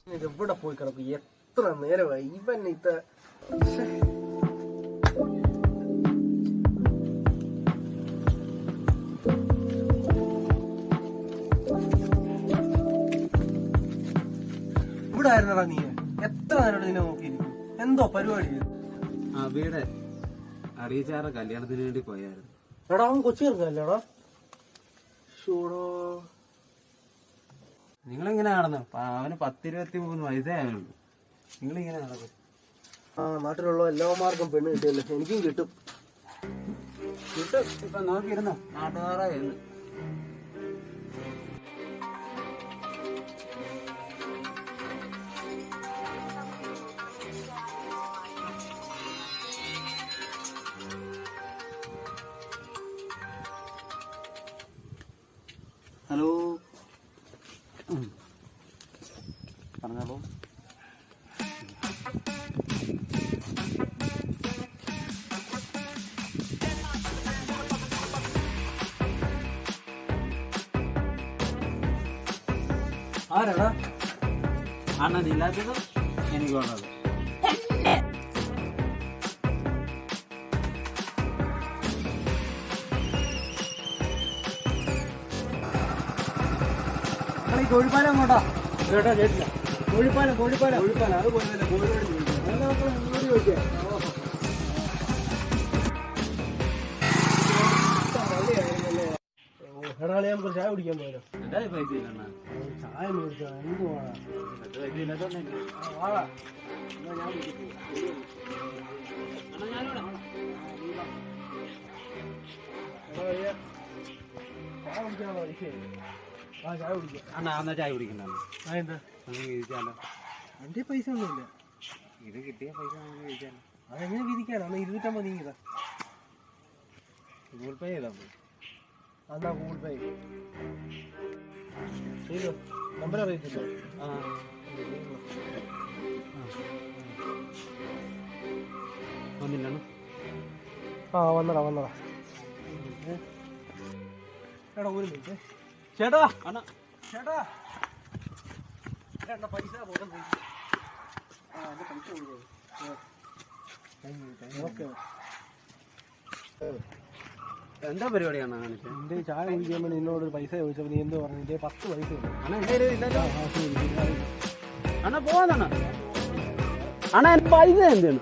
ഇവിടെ പോയി കിടക്കും എത്ര നേരമായി ഇവൻ ഇവിടെ ആയിരുന്നടാ നീ എത്ര നേരം നിന്നെ നോക്കിയിരിക്കും എന്തോ പരിപാടി അവിടെ അറിയിച്ചാറ കല്യാണത്തിന് വേണ്ടി പോയായിരുന്നു. എടാ അവൻ കൊച്ചു ചേർന്നല്ലേടാ. നിങ്ങളിങ്ങനെ നടന്നു അവന് 10-23 വയസ്സേ ആയുള്ളൂ. നിങ്ങളിങ്ങനെ നടന്നു. ആ നാട്ടിലുള്ള എല്ലാമാർക്കും പെണ്ണ് കിട്ടിയല്ലോ, എനിക്കും കിട്ടും. ഇപ്പൊ നോക്കിയിരുന്നോ നാട്ടുകാരായിരുന്നു. ഹലോ പറഞ്ഞോളൂ. ആരാടാ അണ്ണനില്ലാത്തത് എനിക്ക് വേണ്ടത്. കോഴിപ്പാലം അങ്ങോട്ടാ കേട്ടാ കേട്ടില്ല. കോഴിപ്പാലം കോഴിപ്പാലം കോഴിപ്പാലം അത് പോയതല്ലേ കോഴിയോട് ചോദിക്കാം. എടാളി നമുക്ക് ചായ കുടിക്കാൻ പോയാലോ? എന്റെ പൈസ ഇല്ലണ്ണ. ചായ മേടിച്ചോ എന്ത് വേണം? പൈസ ഇല്ലാത്തോണ്ടേ വാടാ ചായ കുടിക്കാനുള്ള പൈസ. ആ ചായ കുടിക്കാം. അണ്ണാ എന്നാ ചായ കുടിക്കണ്ട. അതെന്താ? നമുക്ക് കഴിച്ചാലോ? എന്റെ പൈസ ഒന്നുമില്ല. ഇത് കിട്ടിയ പൈസ നമുക്ക് കഴിച്ചാലോ? അതെങ്ങനെ വിധിക്കാനോ? 250 നീങ്ങിതാ. ഗൂഗിൾ പേ ചെയ്താൽ മതി. എന്നാ ഗൂഗിൾ പേ ചെയ്തോ. നമ്പർ അറിയത്തില്ലോ? വന്നില്ലണ്ണ. ആ വന്നടാ വന്നടാ. എടാ ഒരു മിനിറ്റ് ചേട്ടാ. അണ്ണാ ചേട്ടാ ചേട്ടാ പൈസ പോകാൻ. ആ എൻ്റെ പൈസ പോയി. ഓക്കെ എന്താ പരിപാടിയാണ് കാണിച്ചത്? എൻ്റെ ചായ കുടിക്കാൻ വേണ്ടി നിന്നോട് പൈസ ചോദിച്ചപ്പോൾ നീ എന്തോ പറഞ്ഞു? എൻ്റെ 10 പൈസ ഉണ്ട്. അണ്ണാ എൻ്റെ ഇല്ലല്ലോ. അണ്ണാ പോവാന്നണ്ണ. അണ്ണാ എൻ്റെ പൈസ എന്താണ്?